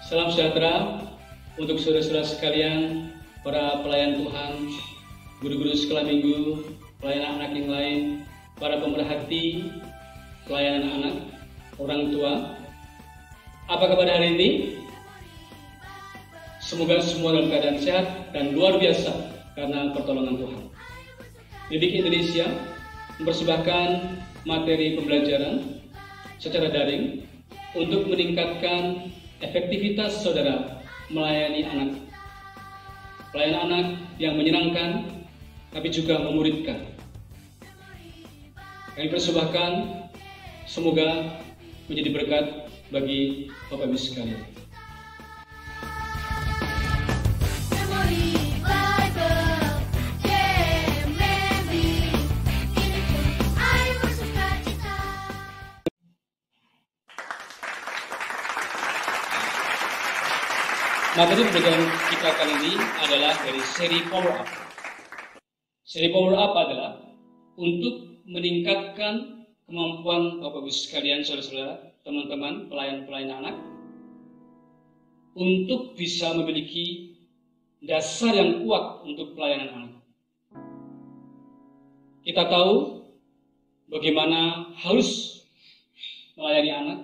Salam sejahtera untuk saudara-saudara sekalian, para pelayan Tuhan, guru-guru sekolah minggu, pelayan anak yang lain, para pemerhati, pelayanan anak, orang tua. Apa kabar hari ini? Semoga semua dalam keadaan sehat dan luar biasa karena pertolongan Tuhan. Didik Indonesia mempersembahkan materi pembelajaran secara daring untuk meningkatkan efektivitas saudara melayani anak. Pelayanan anak yang menyenangkan, tapi juga memuridkan. Kami persembahkan, semoga menjadi berkat bagi Bapak Ibu sekalian. Materi pembelajaran kita kali ini adalah dari seri Power Up. Seri Power Up adalah untuk meningkatkan kemampuan Bapak Ibu sekalian, saudara-saudara, teman-teman, pelayan-pelayan anak untuk bisa memiliki dasar yang kuat untuk pelayanan anak. Kita tahu bagaimana harus melayani anak,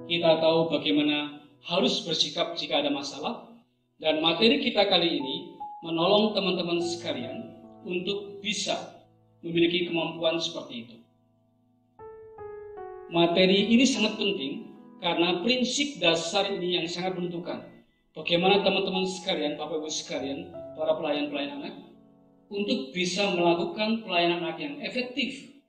kita tahu bagaimana harus bersikap jika ada masalah. Dan materi kita kali ini menolong teman-teman sekalian untuk bisa memiliki kemampuan seperti itu. Materi ini sangat penting karena prinsip dasar ini yang sangat menentukan bagaimana teman-teman sekalian, Bapak Ibu sekalian, para pelayan-pelayan anak untuk bisa melakukan pelayanan anak yang efektif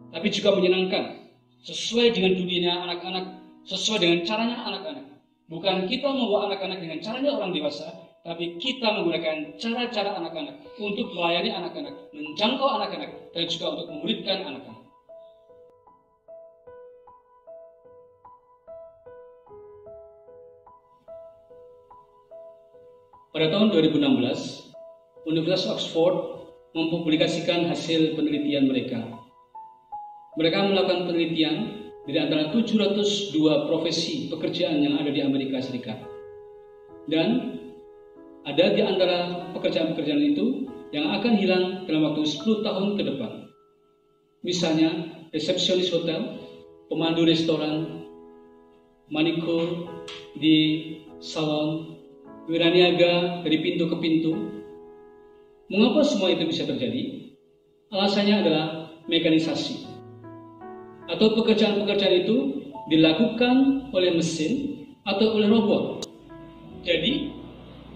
tapi juga menyenangkan sesuai dengan dunia anak-anak, sesuai dengan caranya anak-anak. Bukan kita membawa anak-anak dengan caranya orang dewasa, tapi kita menggunakan cara-cara anak-anak untuk melayani anak-anak, menjangkau anak-anak, dan juga untuk memuridkan anak-anak. Pada tahun 2016, Universitas Oxford mempublikasikan hasil penelitian mereka. Mereka melakukan penelitian dari antara 702 profesi pekerjaan yang ada di Amerika Serikat. Dan ada di antara pekerjaan-pekerjaan itu yang akan hilang dalam waktu 10 tahun ke depan. Misalnya, resepsionis hotel, pemandu restoran, manikur di salon, wiraniaga dari pintu ke pintu. Mengapa semua itu bisa terjadi? Alasannya adalah mekanisasi. Atau pekerjaan-pekerjaan itu dilakukan oleh mesin atau oleh robot. Jadi,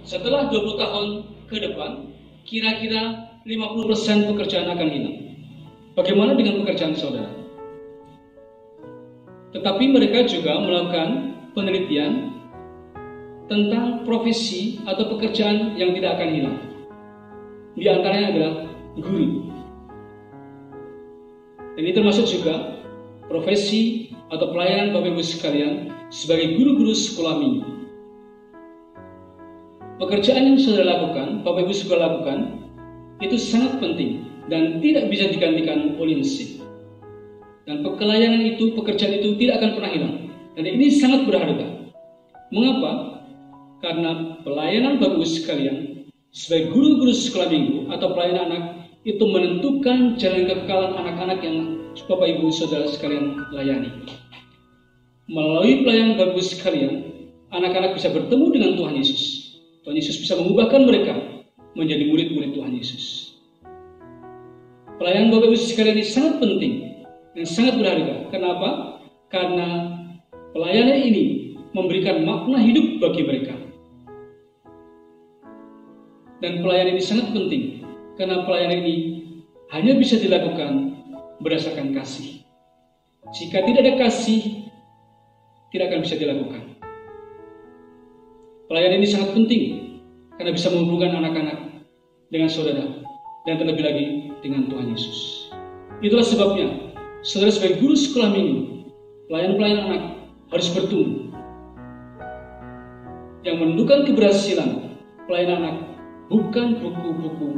setelah 20 tahun ke depan, kira-kira 50% pekerjaan akan hilang. Bagaimana dengan pekerjaan saudara? Tetapi mereka juga melakukan penelitian tentang profesi atau pekerjaan yang tidak akan hilang. Di antaranya adalah guru. Dan ini termasuk juga profesi atau pelayanan Bapak Ibu sekalian sebagai guru-guru sekolah minggu. Pekerjaan yang saudara lakukan, Bapak Ibu sekolah lakukan, itu sangat penting dan tidak bisa digantikan oleh mesin. Dan pelayanan itu, pekerjaan itu tidak akan pernah hilang. Dan ini sangat berharga. Mengapa? Karena pelayanan Bapak Ibu sekalian sebagai guru-guru sekolah minggu atau pelayanan anak itu menentukan jalan kekekalan anak-anak yang Bapak Ibu saudara sekalian layani. Melalui pelayanan Bapak Ibu sekalian, anak-anak bisa bertemu dengan Tuhan Yesus. Tuhan Yesus bisa mengubahkan mereka menjadi murid-murid Tuhan Yesus. Pelayanan Bapak Ibu sekalian ini sangat penting dan sangat berharga. Kenapa? Karena pelayanan ini memberikan makna hidup bagi mereka. Dan pelayanan ini sangat penting karena pelayanan ini hanya bisa dilakukan berdasarkan kasih. Jika tidak ada kasih, tidak akan bisa dilakukan. Pelayanan ini sangat penting karena bisa menghubungkan anak-anak dengan saudara dan terlebih lagi dengan Tuhan Yesus. Itulah sebabnya saudara sebagai guru sekolah minggu, pelayan-pelayan anak harus bertumbuh. Yang menentukan keberhasilan pelayanan anak bukan buku-buku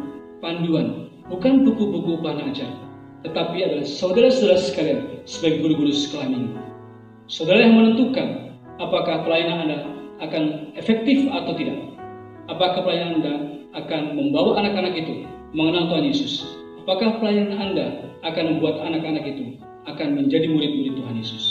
panduan, bukan buku-buku bahan ajar, tetapi adalah saudara-saudara sekalian sebagai guru-guru sekolah minggu. Saudara yang menentukan apakah pelayanan Anda akan efektif atau tidak? Apakah pelayanan Anda akan membawa anak-anak itu mengenal Tuhan Yesus? Apakah pelayanan Anda akan membuat anak-anak itu akan menjadi murid-murid Tuhan Yesus?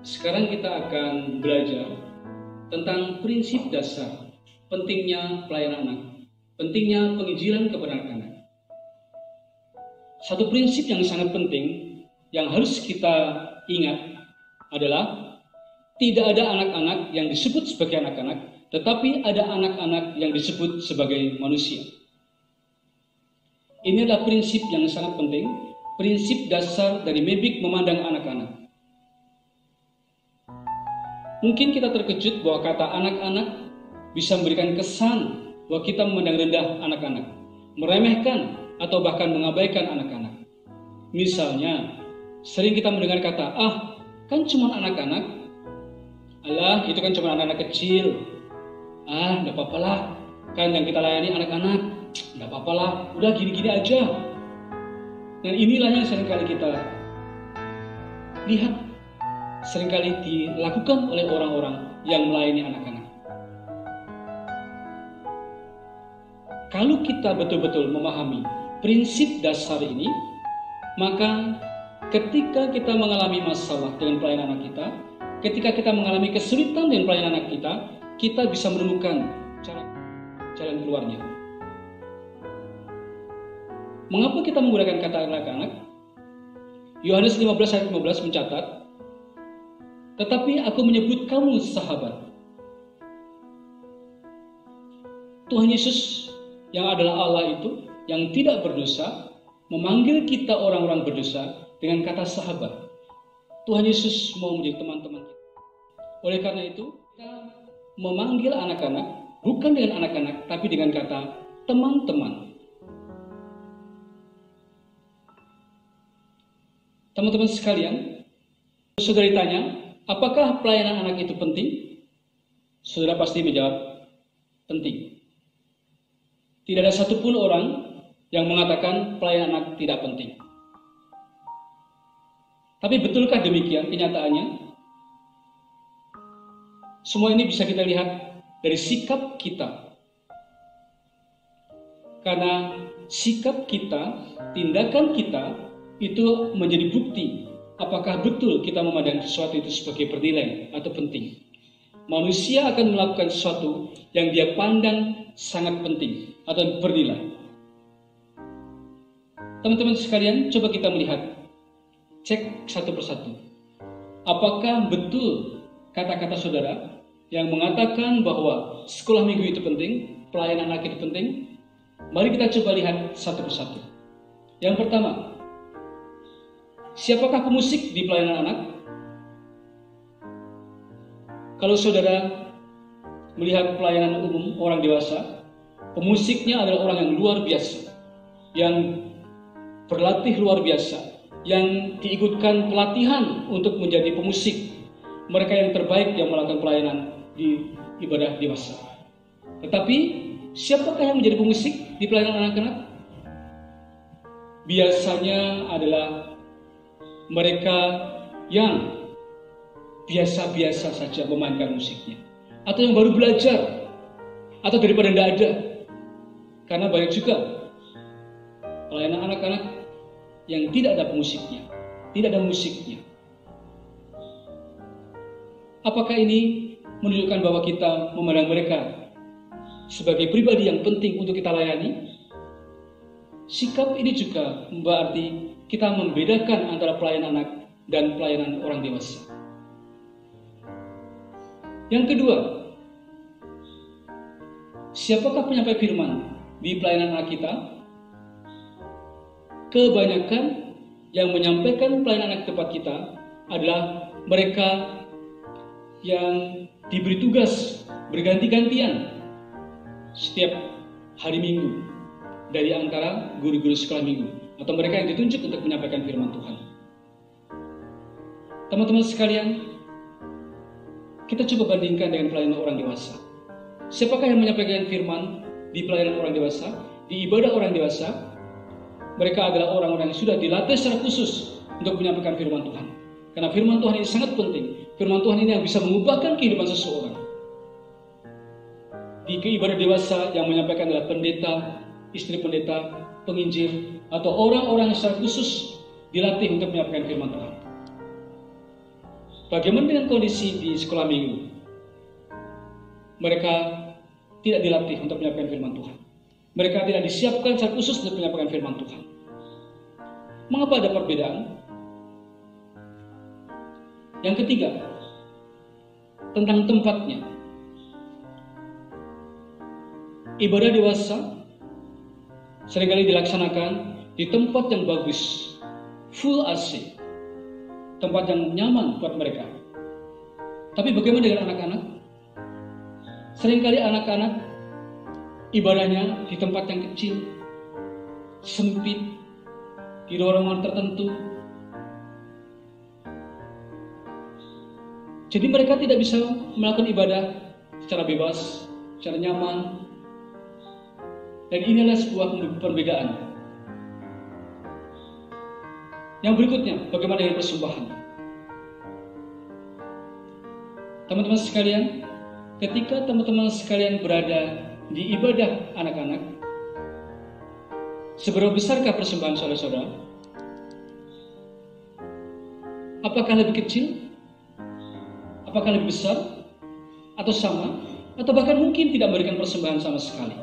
Sekarang kita akan belajar tentang prinsip dasar pentingnya pelayanan anak, pentingnya penginjilan kepada anak-anak. Satu prinsip yang sangat penting yang harus kita ingat adalah tidak ada anak-anak yang disebut sebagai anak-anak, tetapi ada anak-anak yang disebut sebagai manusia. Ini adalah prinsip yang sangat penting, prinsip dasar dari Mebik memandang anak-anak. Mungkin kita terkejut bahwa kata anak-anak bisa memberikan kesan bahwa kita memandang rendah anak-anak, meremehkan atau bahkan mengabaikan anak-anak. Misalnya, sering kita mendengar kata, kan cuma anak-anak, alah itu kan cuma anak-anak kecil, enggak apa-apa lah, kan yang kita layani anak-anak, enggak apa-apa lah, udah gini-gini aja. Dan inilah yang seringkali kita lihat, seringkali dilakukan oleh orang-orang yang melayani anak-anak. Kalau kita betul-betul memahami prinsip dasar ini, maka ketika kita mengalami masalah dengan pelayanan anak kita, ketika kita mengalami kesulitan dengan pelayanan anak kita bisa menemukan jalan keluarnya. Mengapa kita menggunakan kata anak-anak? Yohanes 15 ayat 15 mencatat, tetapi aku menyebut kamu sahabat. Tuhan Yesus yang adalah Allah itu, yang tidak berdosa, memanggil kita orang-orang berdosa dengan kata sahabat. Tuhan Yesus mau menjadi teman-teman kita. Oleh karena itu, kita memanggil anak-anak bukan dengan anak-anak, tapi dengan kata teman-teman. Teman-teman sekalian, saudara ditanya, apakah pelayanan anak itu penting? Saudara pasti menjawab, penting. Tidak ada satupun orang yang mengatakan pelayanan anak tidak penting. Tapi betulkah demikian kenyataannya? Semua ini bisa kita lihat dari sikap kita. Karena sikap kita, tindakan kita, itu menjadi bukti apakah betul kita memandang sesuatu itu sebagai bernilai atau penting. Manusia akan melakukan sesuatu yang dia pandang sangat penting atau bernilai. Teman-teman sekalian, coba kita melihat, cek satu persatu. Apakah betul kata-kata saudara yang mengatakan bahwa sekolah minggu itu penting, pelayanan anak itu penting? Mari kita coba lihat satu persatu. Yang pertama, siapakah pemusik di pelayanan anak? Kalau saudara melihat pelayanan umum orang dewasa, pemusiknya adalah orang yang luar biasa, yang berlatih luar biasa, yang diikutkan pelatihan untuk menjadi pemusik. Mereka yang terbaik yang melakukan pelayanan di ibadah dewasa. Tetapi siapakah yang menjadi pemusik di pelayanan anak-anak? Biasanya adalah mereka yang biasa-biasa saja memainkan musiknya, atau yang baru belajar, atau daripada tidak ada. Karena banyak juga pelayanan anak-anak yang tidak ada pemusiknya, tidak ada musiknya. Apakah ini menunjukkan bahwa kita memandang mereka sebagai pribadi yang penting untuk kita layani? Sikap ini juga berarti kita membedakan antara pelayanan anak dan pelayanan orang dewasa. Yang kedua, siapakah penyampai firman di pelayanan anak kita? Kebanyakan yang menyampaikan pelayanan anak tempat kita adalah mereka yang diberi tugas berganti-gantian setiap hari Minggu dari antara guru-guru sekolah minggu, atau mereka yang ditunjuk untuk menyampaikan firman Tuhan. Teman-teman sekalian, kita coba bandingkan dengan pelayanan orang dewasa. Siapakah yang menyampaikan firman di pelayanan orang dewasa, di ibadah orang dewasa? mereka adalah orang-orang yang sudah dilatih secara khusus untuk menyampaikan firman Tuhan. Karena firman Tuhan ini sangat penting. Firman Tuhan ini yang bisa mengubahkan kehidupan seseorang. Di ibadah dewasa yang menyampaikan adalah pendeta, istri pendeta, penginjil, atau orang-orang yang secara khusus dilatih untuk menyampaikan firman Tuhan. Bagaimana dengan kondisi di sekolah minggu? Mereka tidak dilatih untuk menyampaikan firman Tuhan. Mereka tidak disiapkan secara khusus untuk menyampaikan firman Tuhan. Mengapa ada perbedaan? Yang ketiga, tentang tempatnya. Ibadah dewasa seringkali dilaksanakan di tempat yang bagus, full AC, tempat yang nyaman buat mereka. Tapi bagaimana dengan anak-anak? Seringkali anak-anak ibadahnya di tempat yang kecil, sempit, di ruangan tertentu. Jadi mereka tidak bisa melakukan ibadah secara bebas, secara nyaman. Dan inilah sebuah perbedaan. Yang berikutnya, bagaimana dengan persembahan? Teman-teman sekalian, ketika teman-teman sekalian berada di ibadah anak-anak, seberapa besarkah persembahan saudara-saudara? Apakah lebih kecil? Apakah lebih besar? Atau sama? Atau bahkan mungkin tidak memberikan persembahan sama sekali?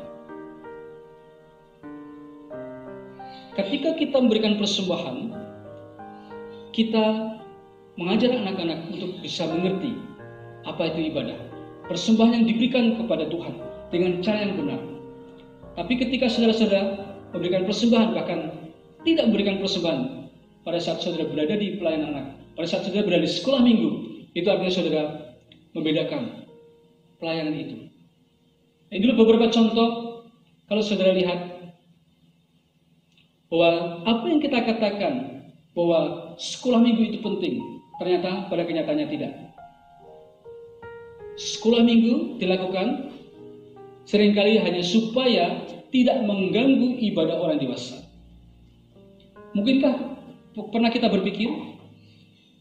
Ketika kita memberikan persembahan, kita mengajar anak-anak untuk bisa mengerti apa itu ibadah. Persembahan yang diberikan kepada Tuhan dengan cara yang benar. Tapi ketika saudara-saudara memberikan persembahan, bahkan tidak memberikan persembahan pada saat saudara berada di pelayanan anak, pada saat saudara berada di sekolah minggu, itu artinya saudara membedakan pelayanan itu. Ini dulu beberapa contoh. Kalau saudara lihat bahwa apa yang kita katakan bahwa sekolah minggu itu penting, ternyata pada kenyataannya tidak. Sekolah minggu dilakukan seringkali hanya supaya tidak mengganggu ibadah orang dewasa. Mungkinkah pernah kita berpikir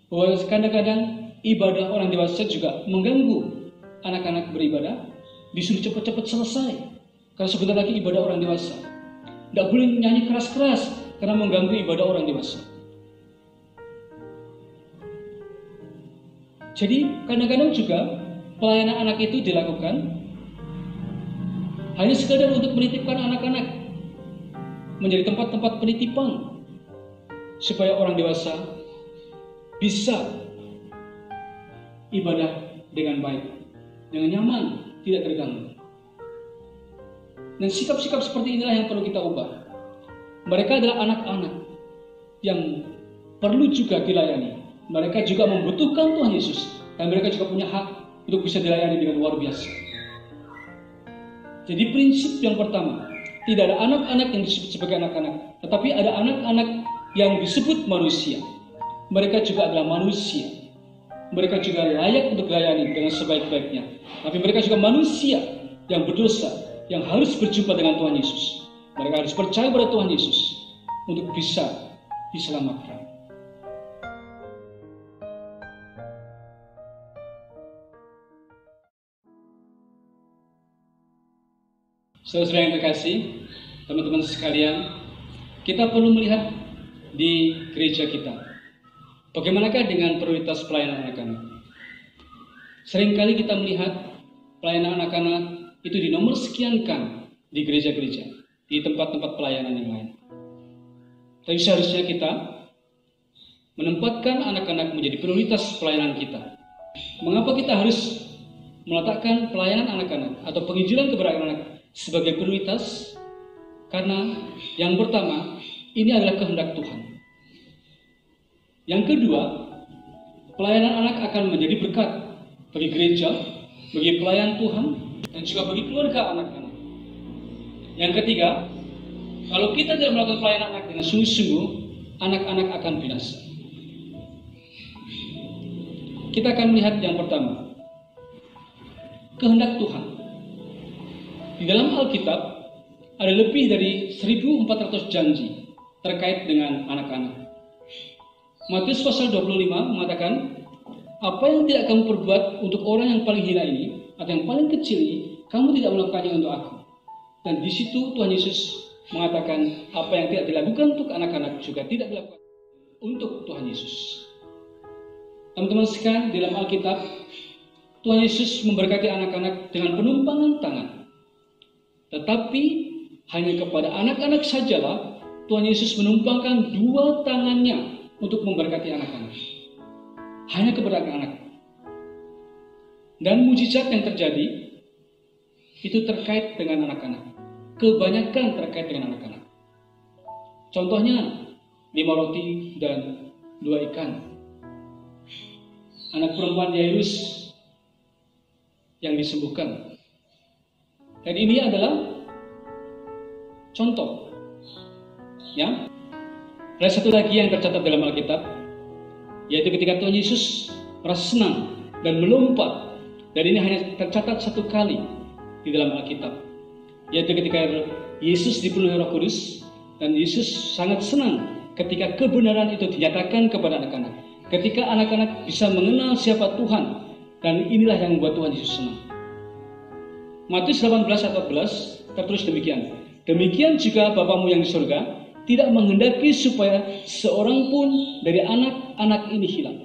bahwa kadang-kadang ibadah orang dewasa juga mengganggu anak-anak beribadah, disuruh cepat-cepat selesai karena sebentar lagi ibadah orang dewasa. Tidak boleh nyanyi keras-keras karena mengganggu ibadah orang dewasa. Jadi kadang-kadang juga pelayanan anak itu dilakukan hanya sekadar untuk menitipkan anak-anak, menjadi tempat-tempat penitipan supaya orang dewasa bisa ibadah dengan baik, dengan nyaman, tidak terganggu. Dan sikap-sikap seperti inilah yang perlu kita ubah. Mereka adalah anak-anak yang perlu juga dilayani. Mereka juga membutuhkan Tuhan Yesus, dan mereka juga punya hak untuk bisa dilayani dengan luar biasa. Jadi prinsip yang pertama, tidak ada anak-anak yang disebut sebagai anak-anak, tetapi ada anak-anak yang disebut manusia. Mereka juga adalah manusia. Mereka juga layak untuk dilayani dengan sebaik-baiknya. Tapi mereka juga manusia yang berdosa, yang harus berjumpa dengan Tuhan Yesus. Mereka harus percaya pada Tuhan Yesus untuk bisa diselamatkan. Saudara-saudara yang terkasih, teman-teman sekalian, kita perlu melihat di gereja kita, bagaimanakah dengan prioritas pelayanan anak-anak? Seringkali kita melihat pelayanan anak-anak itu dinomor sekiankan di gereja-gereja, di tempat-tempat pelayanan yang lain. Tapi seharusnya kita menempatkan anak-anak menjadi prioritas pelayanan kita. Mengapa kita harus meletakkan pelayanan anak-anak atau penginjilan kepada anak-anak sebagai prioritas? Karena yang pertama, ini adalah kehendak Tuhan. Yang kedua, pelayanan anak akan menjadi berkat bagi gereja, bagi pelayan Tuhan, dan juga bagi keluarga anak-anak. Yang ketiga, kalau kita tidak melakukan pelayanan anak dengan sungguh-sungguh, anak-anak akan binasa. Kita akan melihat yang pertama, kehendak Tuhan. Di dalam Alkitab ada lebih dari 1.400 janji terkait dengan anak-anak. Matius pasal 25 mengatakan, apa yang tidak kamu perbuat untuk orang yang paling hina ini, atau yang paling kecil ini, kamu tidak melakukannya untuk aku. Dan di situ Tuhan Yesus mengatakan, apa yang tidak dilakukan untuk anak-anak juga tidak dilakukan untuk Tuhan Yesus. Teman-teman sekalian, dalam Alkitab, Tuhan Yesus memberkati anak-anak dengan penumpangan tangan. Tetapi hanya kepada anak-anak sajalah Tuhan Yesus menumpangkan dua tangannya untuk memberkati anak-anak. Hanya kepada anak-anak. Dan mujizat yang terjadi itu terkait dengan anak-anak. Kebanyakan terkait dengan anak-anak. Contohnya 5 roti dan 2 ikan. Anak perempuan Yairus yang disembuhkan. Dan ini adalah contoh. Ya. Ada satu lagi yang tercatat dalam Alkitab, yaitu ketika Tuhan Yesus merasa senang dan melompat. Dan ini hanya tercatat satu kali di dalam Alkitab, yaitu ketika Yesus dipenuhi Roh Kudus, dan Yesus sangat senang ketika kebenaran itu dinyatakan kepada anak-anak. Ketika anak-anak bisa mengenal siapa Tuhan, dan inilah yang membuat Tuhan Yesus senang. Matius 18:14 tertulis demikian. Demikian juga Bapamu yang di surga tidak menghendaki supaya seorang pun dari anak-anak ini hilang.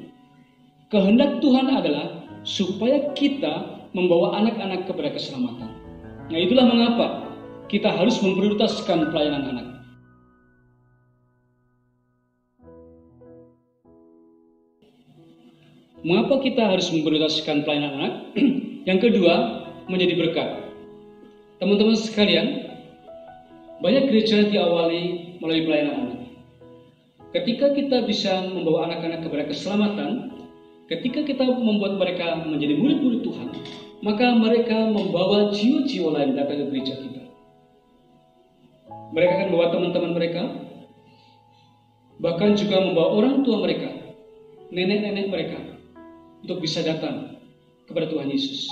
Kehendak Tuhan adalah supaya kita membawa anak-anak kepada keselamatan. Nah, itulah mengapa kita harus memprioritaskan pelayanan anak. Mengapa kita harus memprioritaskan pelayanan anak? Yang kedua, menjadi berkat. Teman-teman sekalian, banyak gereja diawali melalui pelayanan anak. Ketika kita bisa membawa anak-anak kepada keselamatan, ketika kita membuat mereka menjadi murid-murid Tuhan, maka mereka membawa jiwa-jiwa lain datang ke gereja kita. Mereka akan membawa teman-teman mereka, bahkan juga membawa orang tua mereka, nenek-nenek mereka, untuk bisa datang kepada Tuhan Yesus.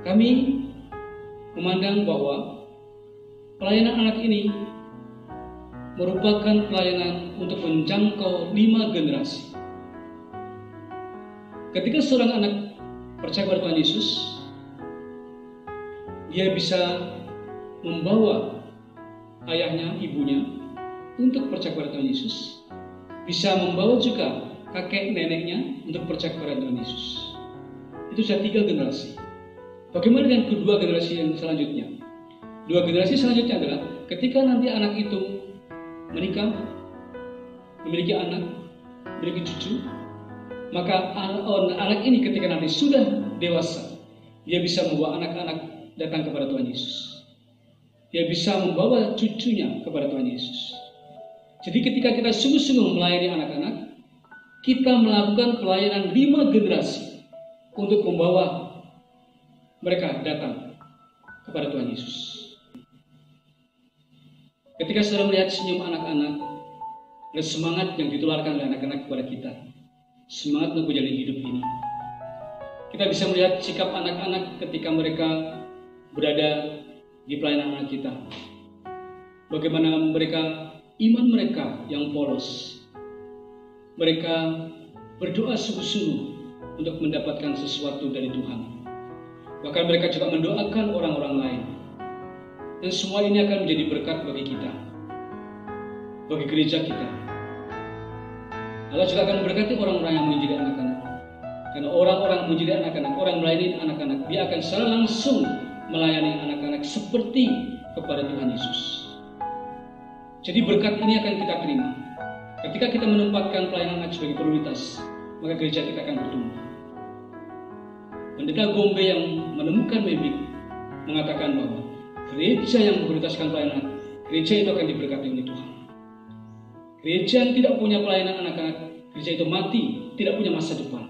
Kami memandang bahwa pelayanan anak ini merupakan pelayanan untuk menjangkau 5 generasi. Ketika seorang anak percaya kepada Tuhan Yesus, dia bisa membawa ayahnya, ibunya untuk percaya kepada Tuhan Yesus. Bisa membawa juga kakek neneknya untuk percaya kepada Tuhan Yesus. Itu sudah 3 generasi. Bagaimana dengan kedua generasi yang selanjutnya? 2 generasi selanjutnya adalah ketika nanti anak itu menikah, memiliki anak, memiliki cucu, maka anak ini ketika nanti sudah dewasa, dia bisa membawa anak-anak datang kepada Tuhan Yesus. Dia bisa membawa cucunya kepada Tuhan Yesus. Jadi ketika kita sungguh-sungguh melayani anak-anak, kita melakukan pelayanan 5 generasi untuk membawa mereka datang kepada Tuhan Yesus. Ketika saudara melihat senyum anak-anak, ada semangat yang ditularkan oleh anak-anak kepada kita. Semangat untuk menjalani hidup ini. Kita bisa melihat sikap anak-anak ketika mereka berada di pelayanan anak kita. Bagaimana mereka, iman mereka yang polos. Mereka berdoa sungguh-sungguh untuk mendapatkan sesuatu dari Tuhan. Bahkan mereka juga mendoakan orang-orang lain. Dan semua ini akan menjadi berkat bagi kita, bagi gereja kita. Allah juga akan memberkati orang-orang yang menjadi anak-anak. Karena orang-orang menjadi anak-anak, orang melayani anak-anak, dia akan secara langsung melayani anak-anak seperti kepada Tuhan Yesus. Jadi berkat ini akan kita terima. Ketika kita menempatkan pelayanan anak sebagai prioritas, maka gereja kita akan bertumbuh. Pendeta Gombe yang menemukan Mebik mengatakan bahwa gereja yang memprioritaskan pelayanan, gereja itu akan diberkati oleh Tuhan. Gereja yang tidak punya pelayanan anak-anak, gereja itu mati, tidak punya masa depan.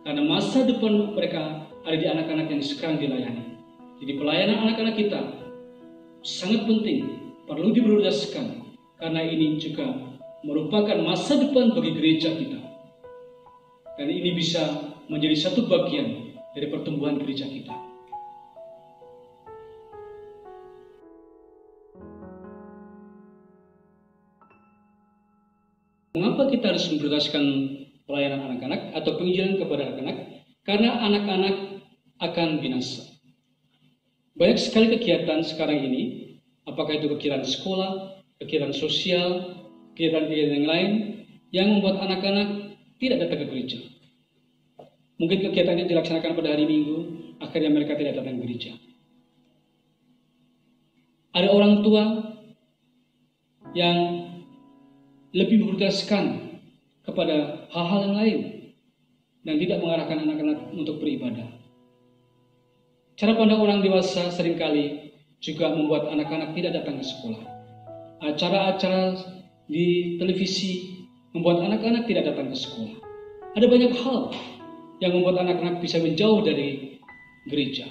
Karena masa depan mereka ada di anak-anak yang sekarang dilayani. Jadi pelayanan anak-anak kita sangat penting, perlu diprioritaskan. Karena ini juga merupakan masa depan bagi gereja kita. Dan ini bisa menjadi satu bagian dari pertumbuhan gereja kita. harus memprioritaskan pelayanan anak-anak atau penginjilan kepada anak-anak, karena anak-anak akan binasa. Banyak sekali kegiatan sekarang ini, apakah itu kegiatan sekolah, kegiatan sosial, kegiatan-kegiatan yang lain, yang membuat anak-anak tidak datang ke gereja. Mungkin kegiatan yang dilaksanakan pada hari Minggu, akhirnya mereka tidak datang ke gereja. Ada orang tua yang lebih memprioritaskan kepada hal-hal yang lain dan tidak mengarahkan anak-anak untuk beribadah. Cara pandang orang dewasa seringkali juga membuat anak-anak tidak datang ke sekolah. Acara-acara di televisi membuat anak-anak tidak datang ke sekolah. Ada banyak hal yang membuat anak-anak bisa menjauh dari gereja.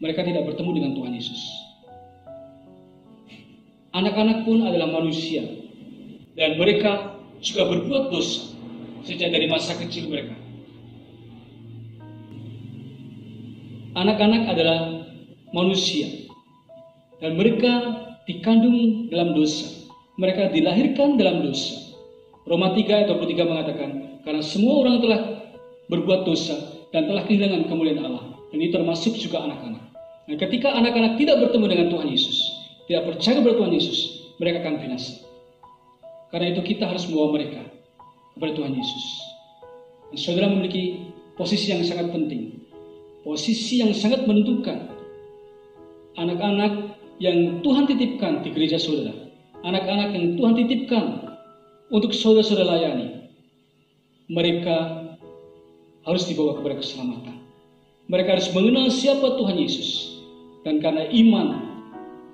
Mereka tidak bertemu dengan Tuhan Yesus. Anak-anak pun adalah manusia, dan mereka juga berbuat dosa sejak dari masa kecil mereka. Anak-anak adalah manusia, dan mereka dikandung dalam dosa. Mereka dilahirkan dalam dosa. Roma 3 ayat 23 mengatakan, karena semua orang telah berbuat dosa dan telah kehilangan kemuliaan Allah. Dan itu termasuk juga anak-anak. Dan ketika anak-anak tidak bertemu dengan Tuhan Yesus, tidak percaya kepada Tuhan Yesus, mereka akan binasa. Karena itu kita harus membawa mereka kepada Tuhan Yesus. Dan saudara memiliki posisi yang sangat penting, posisi yang sangat menentukan. Anak-anak yang Tuhan titipkan di gereja saudara, anak-anak yang Tuhan titipkan untuk saudara-saudara layani, mereka harus dibawa kepada keselamatan. Mereka harus mengenal siapa Tuhan Yesus, dan karena iman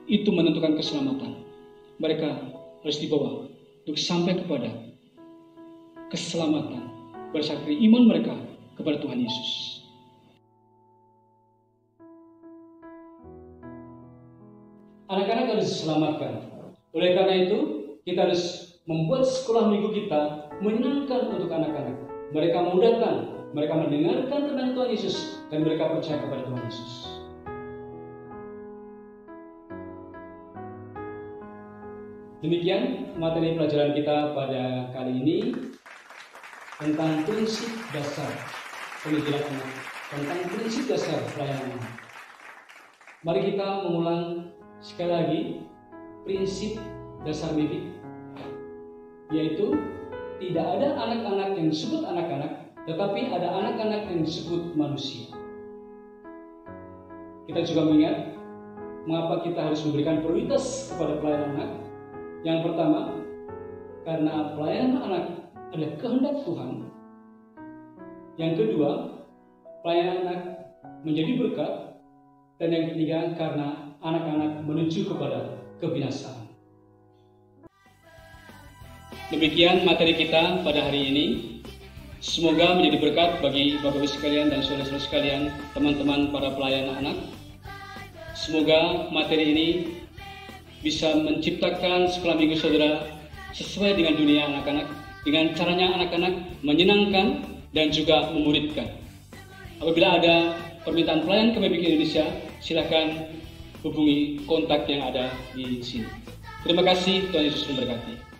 itu menentukan keselamatan. Mereka harus dibawa untuk sampai kepada keselamatan berdasarkan iman mereka kepada Tuhan Yesus. Anak-anak harus diselamatkan. Oleh karena itu, kita harus membuat sekolah minggu kita menyenangkan untuk anak-anak. Mereka mau datang, mereka mendengarkan tentang Tuhan Yesus, dan mereka percaya kepada Tuhan Yesus. Demikian materi pelajaran kita pada kali ini tentang prinsip dasar pendidikan anak, tentang prinsip dasar pelayanan anak. Mari kita mengulang sekali lagi prinsip dasar didik, yaitu tidak ada anak-anak yang disebut anak-anak, tetapi ada anak-anak yang disebut manusia. Kita juga mengingat mengapa kita harus memberikan prioritas kepada pelayanan anak. Yang pertama, karena pelayanan anak adalah kehendak Tuhan. Yang kedua, pelayanan anak menjadi berkat. Dan yang ketiga, karena anak-anak menuju kepada kebinasaan. Demikian materi kita pada hari ini. Semoga menjadi berkat bagi Bapak Ibu sekalian dan saudara-saudara sekalian, teman-teman para pelayan anak. Semoga materi ini bisa menciptakan sekolah minggu saudara sesuai dengan dunia anak-anak, dengan caranya anak-anak menyenangkan dan juga memuridkan. Apabila ada permintaan pelayan KBBQ Indonesia, silakan hubungi kontak yang ada di sini. Terima kasih, Tuhan Yesus memberkati.